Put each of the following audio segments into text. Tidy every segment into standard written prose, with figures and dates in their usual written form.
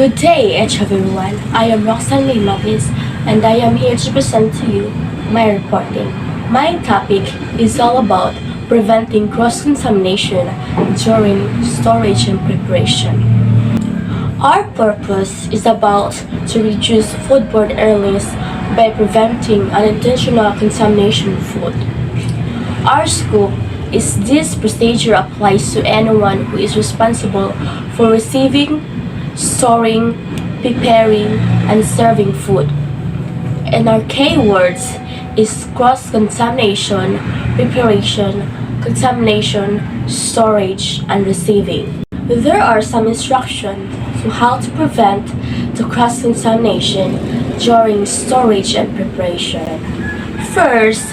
Good day, everyone. I am Roxanne Mavis, and I am here to present to you my reporting. My topic is all about preventing cross-contamination during storage and preparation. Our purpose is about to reduce foodborne illness by preventing unintentional contamination of food. Our scope is this procedure applies to anyone who is responsible for receiving, storing, preparing, and serving food. And our keywords is cross-contamination, preparation, contamination, storage, and receiving. There are some instructions to how to prevent the cross-contamination during storage and preparation. First,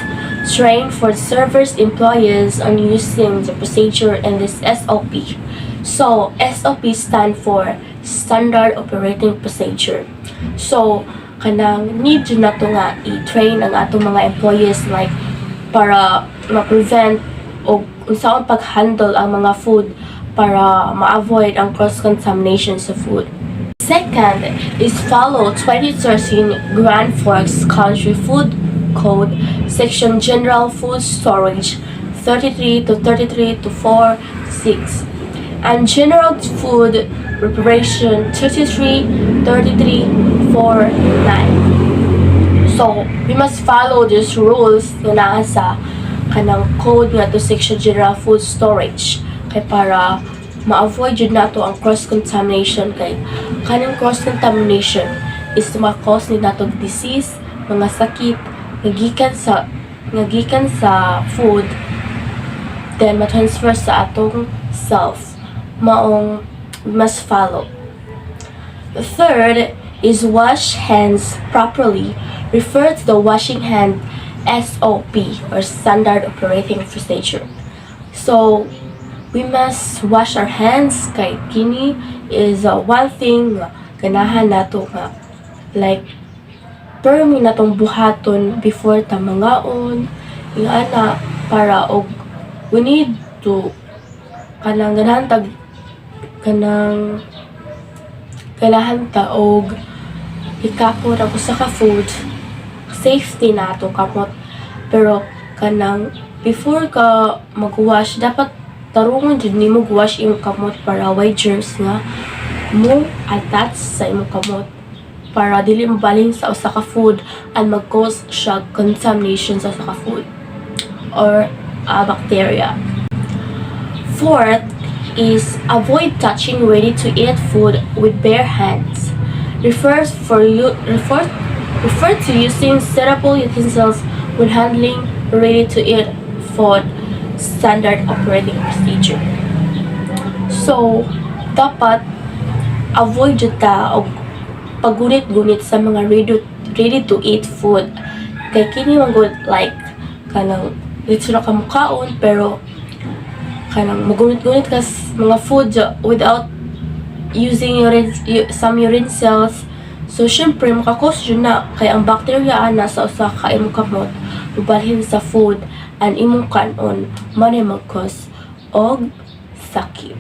train for servers employees on using the procedure in this SOP. So, SOP stand for Standard Operating Procedure. So, kanang need na to nga i-train ang atong mga employees like para ma-prevent o unsaon pag-handle ang mga food para ma-avoid ang cross-contamination sa food. Second is follow 2013 Grand Forks Country Food Code Section General Food Storage 33 to 33 to 46 and General Food Preparation 33, 33, 49. So, we must follow these rules na naa sa kanang code nga to Section General Food Storage kay para ma-avoid yun nato ang cross-contamination kay kanang cross-contamination is ma-cause ni natong disease, mga sakit ngagikan sa food then ma-transfer sa atong self maong must follow. The third is wash hands properly. Refer to the washing hand SOP or Standard Operating Procedure. So we must wash our hands kay kini is one thing ganahan nato nga like permi natong buhaton before ta mangaon yung ana para og we need to kanang ganahan tag kanang ganahan ta og ikapon ako sa ka food safety nato kamot pero kanang before ka mag-wash dapat tarungon jud nimo wash imong kamot para way germs nga mo attach sa imong kamot para dili mabaling sa usa ka food and mag-cause siya contamination sa usa ka food or bacteria. Fourth is avoid touching ready-to-eat food with bare hands. Refer to using suitable utensils when handling ready-to-eat food. Standard Operating Procedure. So, dapat avoid jud ta og pagunit-gunit sa mga ready-to-eat food. Kay kini magud like kanang dito na kamukaon pero kanang magunit-gunit ka mga food without using some utensils. So, syempre, makakos yun na kay ang bacteria ana sa usa ka imong kamot ubalhin sa food and imong kanon manay mag-cause og sakit.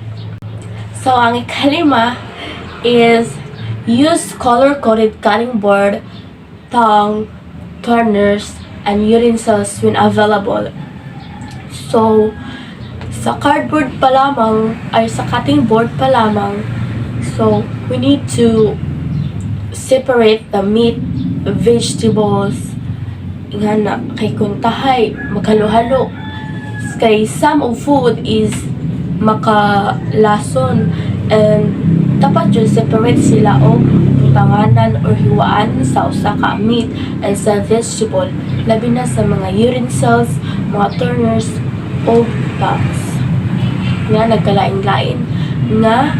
So, ang ikalima is use color-coded cutting board, tongue, turners, and utensils when available. So, sa cardboard pa lamang, ay sa cutting board pa lamang, so, we need to separate the meat, vegetables, nga na, kay kung tahay, maghalo-halo. Kay some of food is makalason and dapat yun separate sila o tanganan or hiwaan sa usa ka meat and sa vegetable labi na sa mga utensils, mga turners o bags nga nagkalain-lain nga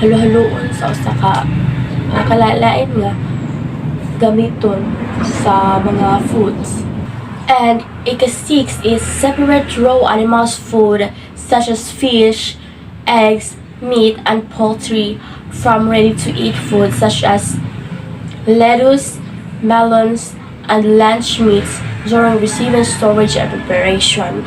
halo-haloon sa usa ka nakalain nga gamiton sa mga foods. And ika-6 is separate raw animals food such as fish, eggs, meat, and poultry from ready-to-eat food such as lettuce, melons, and lunch meats during receiving, storage, and preparation.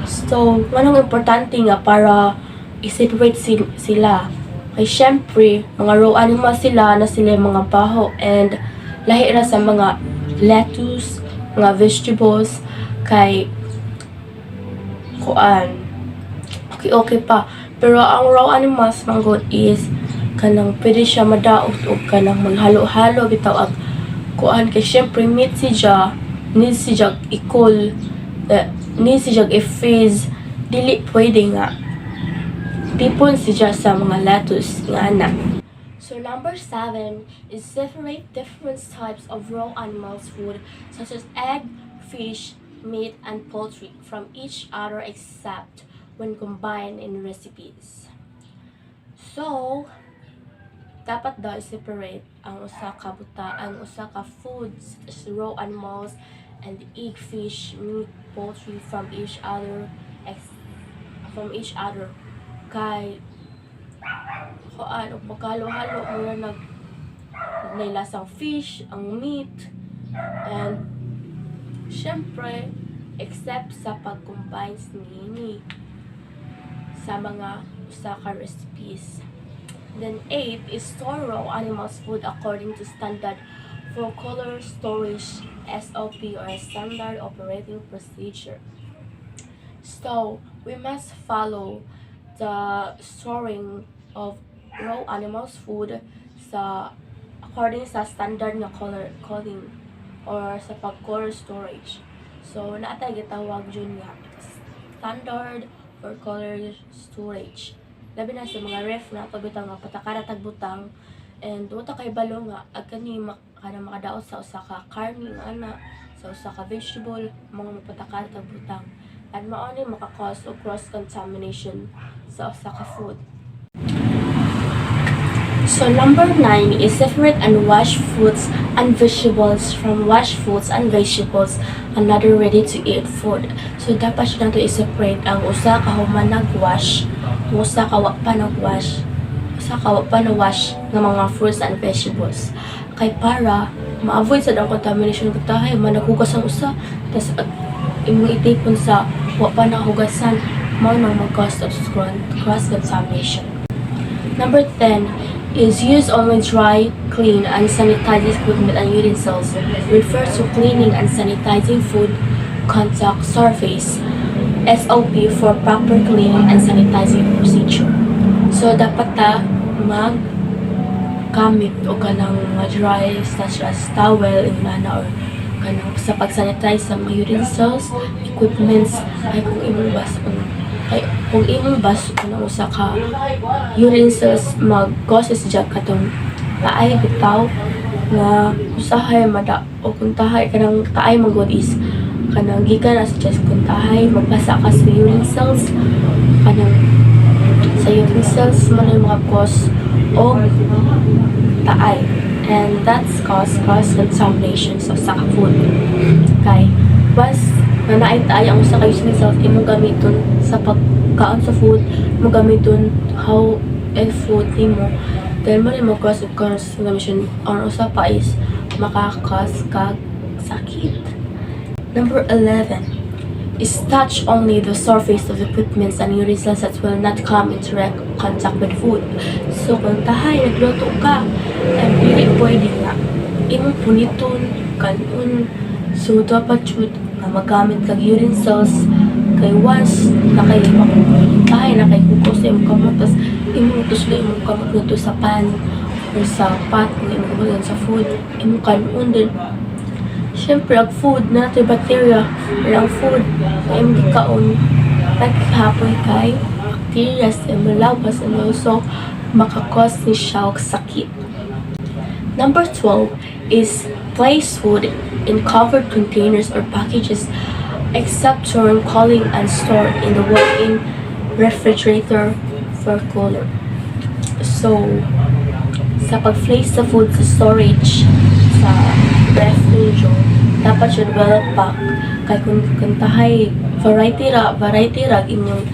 So, manong importante nga para i-separate sila Kay syempre, mga raw animals sila na sila yung mga baho and lahi ra sa mga lettuce, mga vegetables, kay kuan. Okay pa. Pero ang raw animals manggod is kanang pwede siya madaot o kanang maghalo-halo bitaw ang kuan kay syempre meat siya need siya i-cool need siya i-freeze dili pwede nga tipon siya sa mga lettuce nga ana. So number 7 is separate different types of raw animals food such as egg, fish, meat, and poultry from each other except when combined in recipes. So, dapat daw i-separate ang usa ka ang usa ka foods, raw animals, and egg, fish, meat, poultry from each other kay kuan og magkalo-halo mo na naglaylasang fish, ang meat, and syempre except sa pag-combine nini sa mga usa ka recipes. Then 8 is store raw animals food according to standard for color storage SOP or standard operating procedure. So we must follow the storing of raw animals food sa according sa standard nga color coding or sa pag-color storage. So naatay gitawag jud nga standard for color storage. Labi na sa mga ref na pagbutang nga patakara tagbutang and duta kay balo nga ag kani kana makadaot sa usa ka karne nga ana sa usa ka vegetable mga mapatakara tagbutang at mao ni maka-cause og cross-contamination sa usa ka food. So number 9 is separate and wash fruits and vegetables from washed fruits and vegetables and other ready-to-eat food. So dapat siya nato i-separate ang usa ka human nag-wash, usa ka wa pa nag-wash, usa ka wa pa na-wash ng mga fruits and vegetables. Kay para ma-avoid sa ang contamination kung tahay managhugas ang usa tas imong itipon sa wa pa nahugasan mao nang mag-cause of cross-contamination. Number 10 is use only dry, clean, and sanitized equipment and utensils. Refers to cleaning and sanitizing food contact surface. SOP for proper cleaning and sanitizing procedure. So dapat ta gamit o kanang dry such as towel inana or kanang sa pag-sanitize sa mga utensils, equipments ay kung imong bas kung usa ka utensils mag-causes dyan katong taay bitaw nga usahay mada o kung tahay kanang taay magod is kanang gikan as just kung tahay magbasa ka sa utensils kanang sa utensils man yung mga cause o taay and that's cause cross-contamination sa food. Kay once na naay tayo ang usa ka utensils imong gamiton sa pagkaon sa food, mo gamiton how food nimo then mo rin mag-cause of cross-contamination or usa pa is maka-cause kag sakit. Number 11 is touch only the surface of the equipments and utensils that will not come into direct contact with food. So kung tahay nagluto ka and dili pwede nga imong puniton kanon so dapat jud nga magamit kag utensils kay once tahay na kay kukos sa imong kamot tas imong tuslo imong kamot nito sa pan or sa pot nga imong kabutan sa food imong kanon din. Siyempre, ang food na ito bacteria or ang food na imong gikaon naghapoy kay bacteria sa malawas and also makakos ni siya og sakit. Number 12 is place food in covered containers or packages except during cooling and store in the walk-in refrigerator for cooler. So, sa pag-place sa food sa storage sa refrigerator, dapat siya well pack kay kung tahay variety ra inyong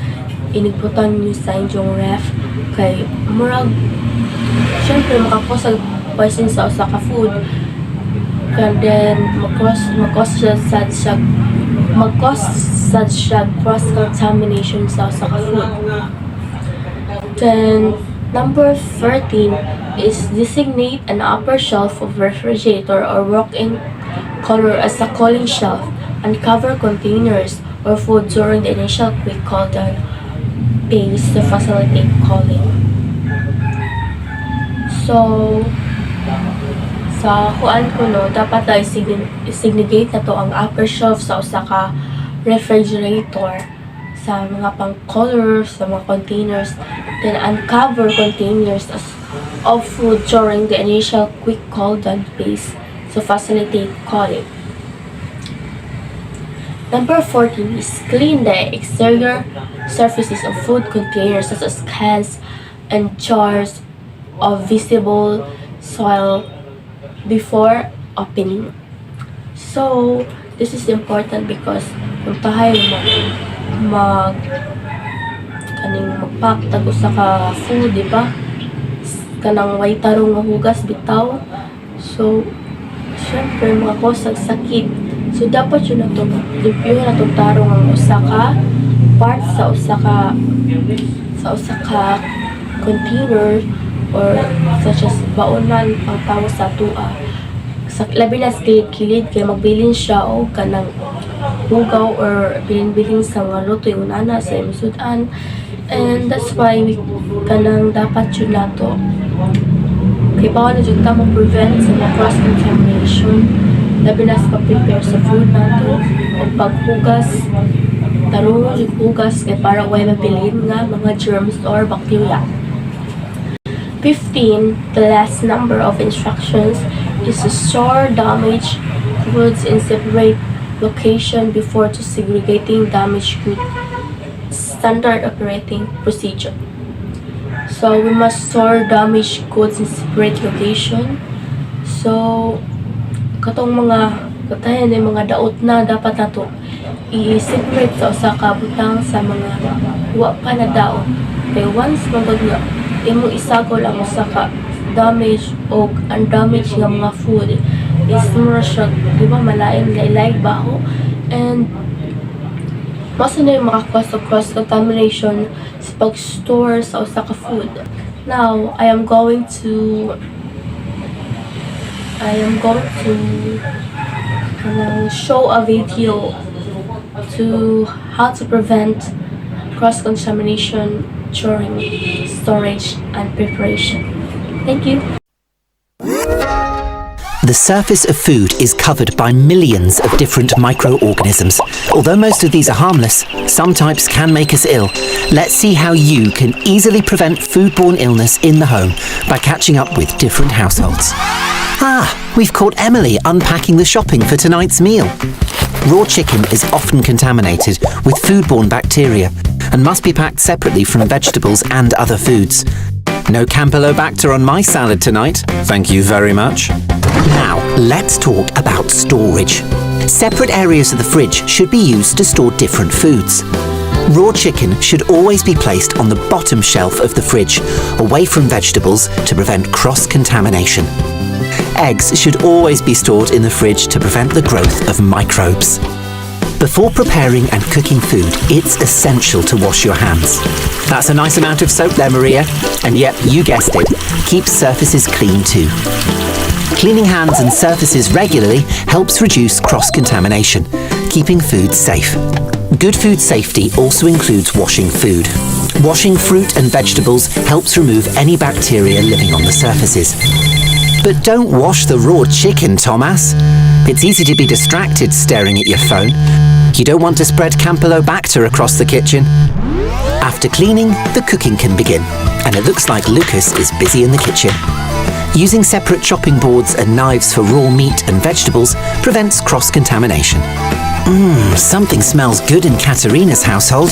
inigbutan niyo sa inyong ref kay murag syempre makakosag poison sa usa ka food and then mag-cause siya cross-contamination sa usa ka food. Then Number 13 is designate an upper shelf of refrigerator or walk-in cooler as a cooling shelf and cover containers or food during the initial quick cool down phase to facilitate cooling. So, sa kuan ko no, dapat na isignigate na to ang upper shelf sa usa ka refrigerator sa mga pang-color, sa mga containers, then uncover containers of food during the initial quick cool down phase to facilitate cooling. Number 14 is clean the exterior surfaces of food containers such as cans and jars of visible soil before opening. So, this is important because kung tayo magpack tago sa ka food, di ba? Kanang way tarong nga hugas bitaw. So, syempre makakosag sakit. So, dapat yun na ito, limpyo na itong tarong ang usa ka part sa usa ka container or such as baonan pang tawo sa tua. Sa labi na sa kilid kaya magbilin siya o kanang hugaw or bilin-bilin sa mga luto yung unana sa imsudan. And that's why kanang dapat yun na ito. Kaya bawal na dyan tamang prevent sa mga cross-contamination. Labi na sa pag-prepare sa food nato o paghugas tarong yung hugas kaya para way mabilin nga mga germs or bacteria. 15, the last number of instructions is to store damaged goods in separate location before to segregating damaged goods. Standard operating procedure. So we must store damaged goods in separate location. So katong mga katayan yung mga daot na dapat nato i-separate sa usa ka butang sa mga wa pa na daot. Kaya once magod nga imong isagol ang usa ka damaged o undamaged nga mga food is mura siya, di ba, malain laylay baho and masa na yung makakuha sa cross-contamination sa pag-store sa usa ka food. Now, I am going to show a video to how to prevent cross-contamination during storage and preparation. Thank you. The surface of food is covered by millions of different microorganisms. Although most of these are harmless, some types can make us ill. Let's see how you can easily prevent foodborne illness in the home by catching up with different households. We've caught Emily unpacking the shopping for tonight's meal. Raw chicken is often contaminated with foodborne bacteria and must be packed separately from vegetables and other foods. No Campylobacter on my salad tonight, thank you very much. Now, let's talk about storage. Separate areas of the fridge should be used to store different foods. Raw chicken should always be placed on the bottom shelf of the fridge, away from vegetables to prevent cross-contamination. Eggs should always be stored in the fridge to prevent the growth of microbes. Before preparing and cooking food, it's essential to wash your hands. That's a nice amount of soap there, Maria. And yep, you guessed it, keep surfaces clean too. Cleaning hands and surfaces regularly helps reduce cross-contamination, keeping food safe. Good food safety also includes washing food. Washing fruit and vegetables helps remove any bacteria living on the surfaces. But don't wash the raw chicken, Thomas. It's easy to be distracted staring at your phone. You don't want to spread Campylobacter across the kitchen. After cleaning, the cooking can begin, and it looks like Lucas is busy in the kitchen. Using separate chopping boards and knives for raw meat and vegetables prevents cross-contamination. Something smells good in Katerina's household.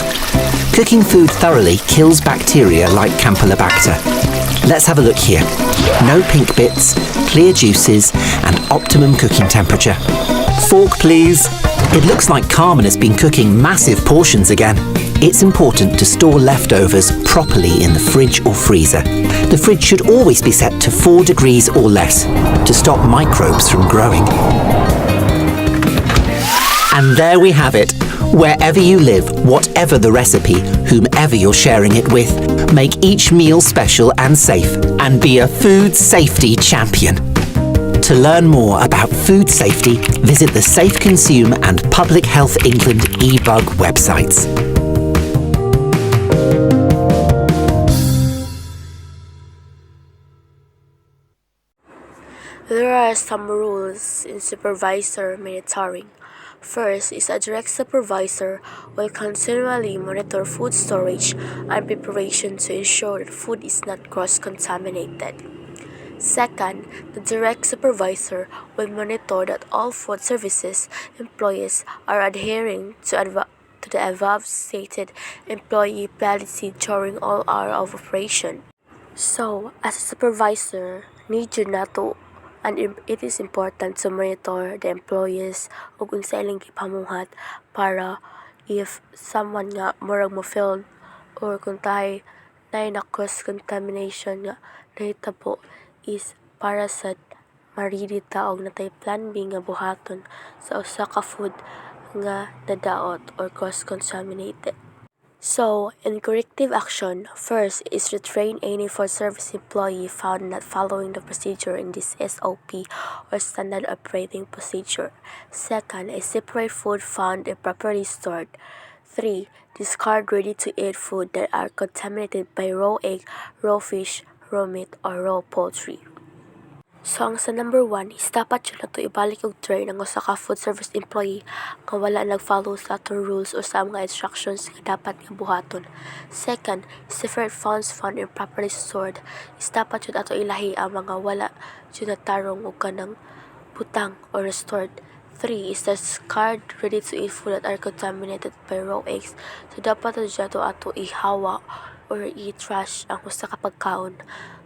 Cooking food thoroughly kills bacteria like Campylobacter. Let's have a look here. No pink bits, clear juices, and optimum cooking temperature. Fork, please. It looks like Carmen has been cooking massive portions again. It's important to store leftovers properly in the fridge or freezer. The fridge should always be set to 4 degrees or less to stop microbes from growing. And there we have it. Wherever you live, whatever the recipe, whomever whoever you're sharing it with. Make each meal special and safe, and be a food safety champion. To learn more about food safety, visit the Safe Consume and Public Health England eBug websites. There are some rules in supervisor monitoring. First is a direct supervisor will continually monitor food storage and preparation to ensure that food is not cross-contaminated. Second, the direct supervisor will monitor that all food services employees are adhering to the above stated employee policy during all hours of operation. So, as a supervisor, need you not to and it is important to monitor the employees ug unsa ilang gipamuhat para if someone nga murag mo feel or kung tayo na cross contamination nga nahitabo is para sa maridita og natay plan B nga buhaton sa usa ka food nga nadaot or cross contaminated. So, in corrective action, first is to train any food service employee found not following the procedure in this SOP or standard operating procedure. Second is separate food found improperly stored. 3. Discard ready-to-eat food that are contaminated by raw egg, raw fish, raw meat, or raw poultry. So, ang sa number 1 is dapat yun na to ibalik og tray ng usa ka food service employee nga wala nag-follow sa atong rules o sa mga instructions nga dapat nga buhaton. Second, separate funds found improperly stored is dapat yun ato ilahi ang mga wala yun natarong o kanang butang or restored. 3 is discard ready-to-eat food that are contaminated by raw eggs. So, dapat yun ato ihawa or i-trash ang usa ka pagkaon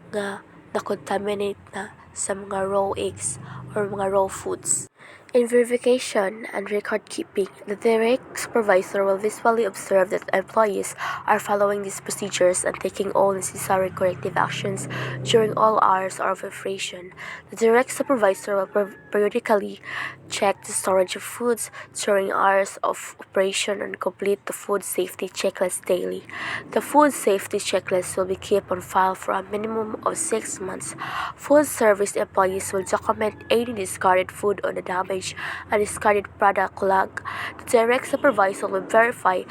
nga na-contaminate na sa mga raw eggs or mga raw foods. In verification and record keeping, the direct supervisor will visually observe that employees are following these procedures and taking all necessary corrective actions during all hours of operation. The direct supervisor will periodically check the storage of foods during hours of operation and complete the food safety checklist daily. The food safety checklist will be kept on file for a minimum of 6 months. Food service employees will document any discarded food on the damaged and discarded product log. The direct supervisor will verify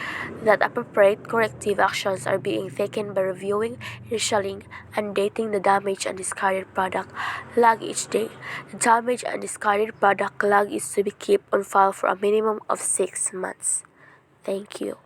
that appropriate corrective actions are being taken by reviewing, initialing, and dating the damaged and discarded product log each day. The damaged and discarded product log is to be kept on file for a minimum of 6 months. Thank you.